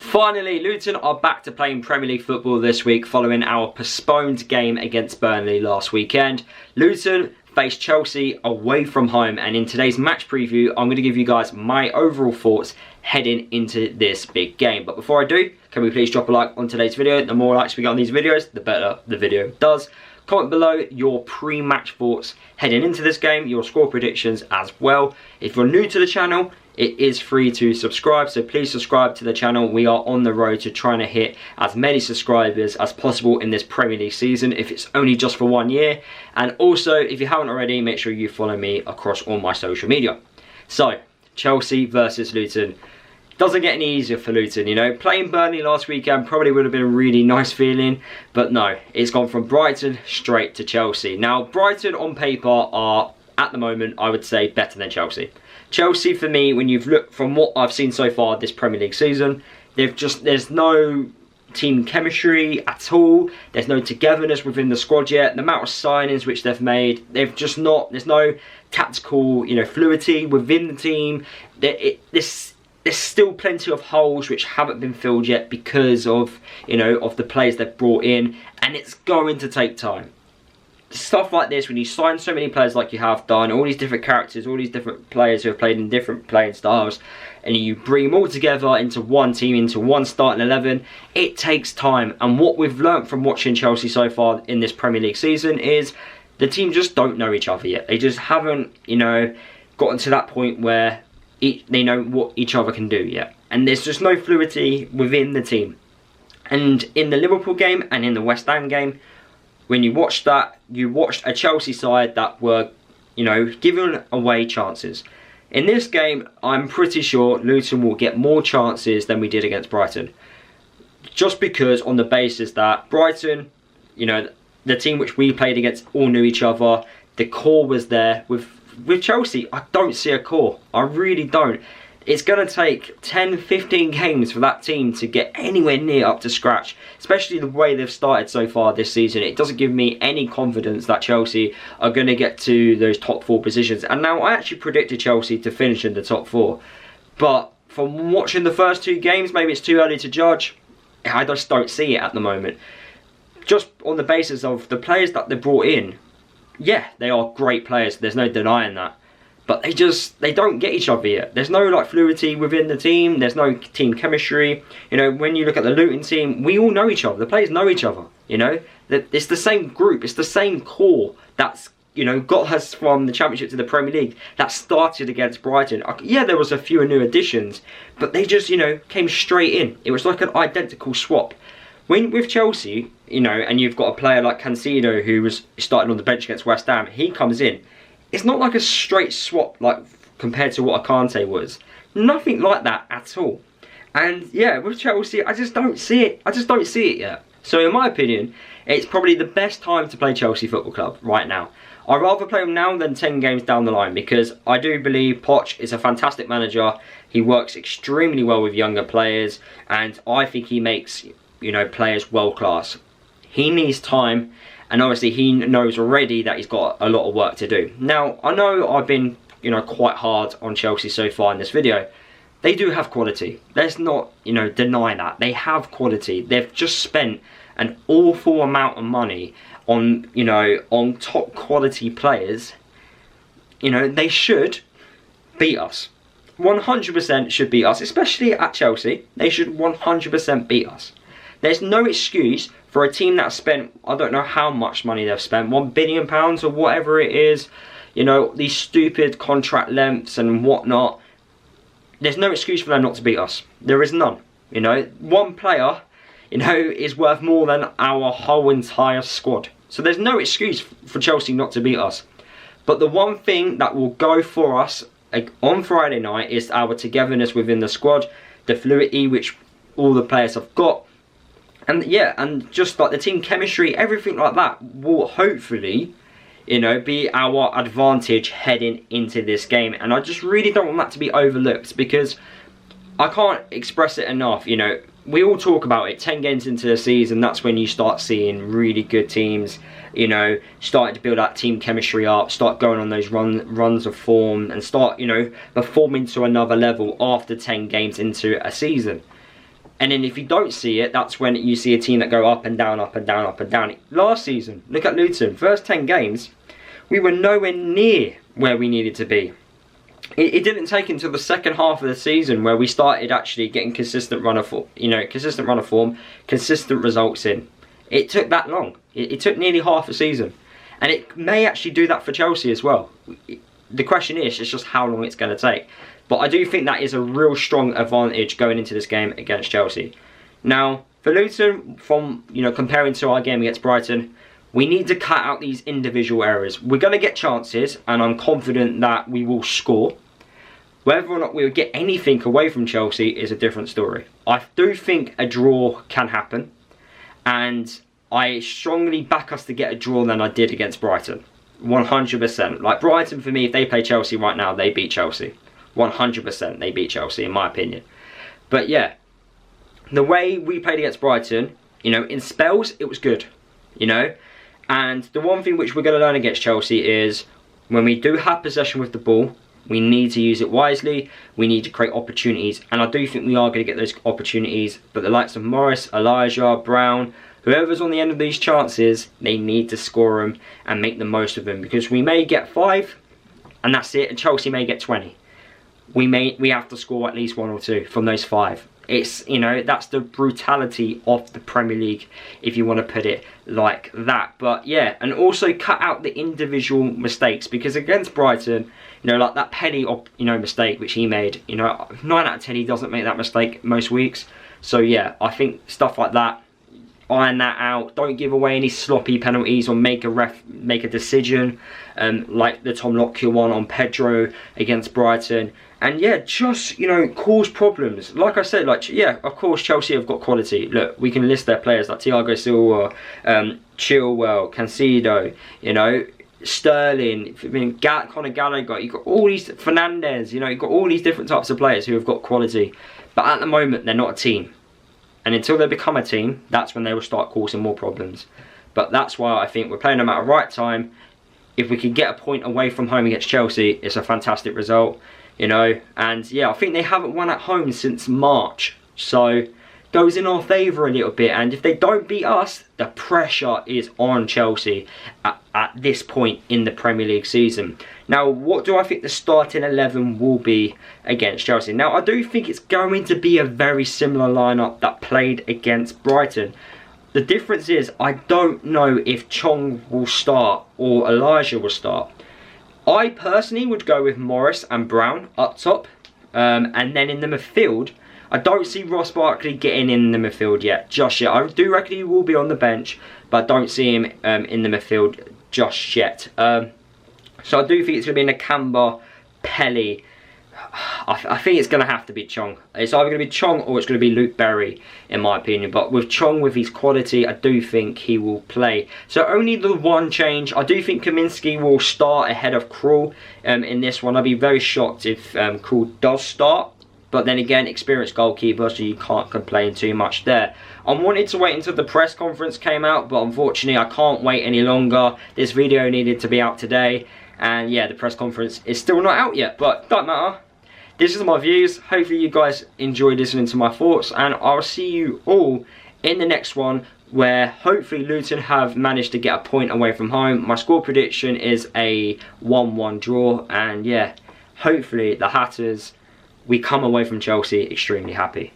Finally, Luton are back to playing Premier League football this week following our postponed game against Burnley last weekend. Luton face Chelsea away from home, and in today's match preview I'm going to give you guys my overall thoughts heading into this big game. But before I do, can we please drop a like on today's video? The more likes we get on these videos, the better the video does. Comment below your pre-match thoughts heading into this game, your score predictions as well. If you're new to the channel, it is free to subscribe, so please subscribe to the channel. We are on the road to trying to hit as many subscribers as possible in this Premier League season, if it's only just for 1 year. And also, if you haven't already, make sure you follow me across all my social media. So, Chelsea versus Luton. Doesn't get any easier for Luton, you know. Playing Burnley last weekend probably would have been a really nice feeling, but no, it's gone from Brighton straight to Chelsea. Now, Brighton on paper are, at the moment, I would say, better than Chelsea. Chelsea, for me, when you've looked from what I've seen so far this Premier League season, there's no team chemistry at all. There's no togetherness within the squad yet. The amount of signings which they've made, there's no tactical, fluidity within the team. There's still plenty of holes which haven't been filled yet because of, of the players they've brought in, and it's going to take time. Stuff like this, when you sign so many players like you have done, all these different characters, all these different players who have played in different playing styles, and you bring them all together into one team, into one starting 11, it takes time. And what we've learnt from watching Chelsea so far in this Premier League season is the team just don't know each other yet. They just haven't, gotten to that point where they know what each other can do yet. And there's just no fluidity within the team. And in the Liverpool game and in the West Ham game, when you watched that, you watched a Chelsea side that were, giving away chances. In this game, I'm pretty sure Luton will get more chances than we did against Brighton. Just because on the basis that Brighton, the team which we played against all knew each other. The core was there. With Chelsea, I don't see a core. I really don't. It's going to take 10, 15 games for that team to get anywhere near up to scratch. Especially the way they've started so far this season. It doesn't give me any confidence that Chelsea are going to get to those top 4 positions. And now I actually predicted Chelsea to finish in the top 4. But from watching the first 2 games, maybe it's too early to judge. I just don't see it at the moment. Just on the basis of the players that they brought in. Yeah, they are great players. There's no denying that. But they don't get each other yet. There's no fluidity within the team. There's no team chemistry. When you look at the Luton team, we all know each other. The players know each other. It's the same group. It's the same core that's got us from the Championship to the Premier League. That started against Brighton. Yeah, there was a few new additions, but they just came straight in. It was like an identical swap. With Chelsea, and you've got a player like Cancelo who was starting on the bench against West Ham, he comes in. It's not like a straight swap like compared to what Akante was. Nothing like that at all. And yeah, with Chelsea, I just don't see it. I just don't see it yet. So in my opinion, it's probably the best time to play Chelsea Football Club right now. I'd rather play them now than 10 games down the line, because I do believe Poch is a fantastic manager. He works extremely well with younger players, and I think he makes, players world class. He needs time. And obviously he knows already that he's got a lot of work to do. Now, I know I've been, quite hard on Chelsea so far in this video. They do have quality. Let's not, deny that. They have quality. They've just spent an awful amount of money on, on top quality players. They should beat us. 100% should beat us, especially at Chelsea. They should 100% beat us. There's no excuse for a team that spent, I don't know how much money they've spent, £1 billion or whatever it is, these stupid contract lengths and whatnot. There's no excuse for them not to beat us. There is none. One player, is worth more than our whole entire squad. So there's no excuse for Chelsea not to beat us. But the one thing that will go for us on Friday night is our togetherness within the squad, the fluidity which all the players have got. And yeah, and just like the team chemistry, everything like that will hopefully, be our advantage heading into this game. And I just really don't want that to be overlooked, because I can't express it enough. We all talk about it, 10 games into the season, that's when you start seeing really good teams, starting to build that team chemistry up, start going on those runs of form, and start, performing to another level after 10 games into a season. And then if you don't see it, that's when you see a team that go up and down, up and down, up and down. Last season, look at Luton. First 10 games, we were nowhere near where we needed to be. It didn't take until the second half of the season where we started actually getting consistent run of form, consistent results in. It took that long. It took nearly half a season. And it may actually do that for Chelsea as well. The question is, it's just how long it's going to take. But I do think that is a real strong advantage going into this game against Chelsea. Now, for Luton, from comparing to our game against Brighton, we need to cut out these individual errors. We're going to get chances, and I'm confident that we will score. Whether or not we'll get anything away from Chelsea is a different story. I do think a draw can happen, and I strongly back us to get a draw than I did against Brighton. 100%. Like Brighton, for me, if they play Chelsea right now, they beat Chelsea. 100% they beat Chelsea, in my opinion. But yeah, the way we played against Brighton, in spells, it was good. And the one thing which we're going to learn against Chelsea is when we do have possession with the ball, we need to use it wisely. We need to create opportunities. And I do think we are going to get those opportunities. But the likes of Morris, Elijah, Brown, whoever's on the end of these chances, they need to score them and make the most of them. Because we may get 5 and that's it. And Chelsea may get 20. We have to score at least 1 or 2 from those 5. It's, that's the brutality of the Premier League, if you want to put it like that. But yeah, and also cut out the individual mistakes, because against Brighton, like that penny mistake which he made, 9 out of 10 he doesn't make that mistake most weeks. So yeah, I think stuff like that, iron that out. Don't give away any sloppy penalties or make a decision like the Tom Lockyer one on Pedro against Brighton. And yeah, just, cause problems. Like I said, of course Chelsea have got quality. Look, we can list their players like Thiago Silva, Chilwell, Cancedo, Sterling, Conor Gallagher. You've got all these, Fernandes, you've got all these different types of players who have got quality. But at the moment, they're not a team. And until they become a team, that's when they will start causing more problems. But that's why I think we're playing them at the right time. If we could get a point away from home against Chelsea, it's a fantastic result. And yeah, I think they haven't won at home since March, so goes in our favour a little bit. And if they don't beat us, the pressure is on Chelsea at this point in the Premier League season. Now, what do I think the starting 11 will be against Chelsea? Now, I do think it's going to be a very similar lineup that played against Brighton. The difference is, I don't know if Chong will start or Elijah will start. I personally would go with Morris and Brown up top. And then in the midfield, I don't see Ross Barkley getting in the midfield just yet. I do reckon he will be on the bench, but I don't see him in the midfield just yet. So I do think it's going to be Nakamba, Pelly. I think it's going to have to be Chong. It's either going to be Chong or it's going to be Luke Berry, in my opinion. But with Chong, with his quality, I do think he will play. So only the one change. I do think Kaminsky will start ahead of Krul in this one. I'd be very shocked if Krul does start. But then again, experienced goalkeeper, so you can't complain too much there. I wanted to wait until the press conference came out, but unfortunately I can't wait any longer. This video needed to be out today. And yeah, the press conference is still not out yet, but don't matter. This is my views. Hopefully you guys enjoyed listening to my thoughts, and I'll see you all in the next one, where hopefully Luton have managed to get a point away from home. My score prediction is a 1-1 draw, and yeah, hopefully the Hatters, we come away from Chelsea extremely happy.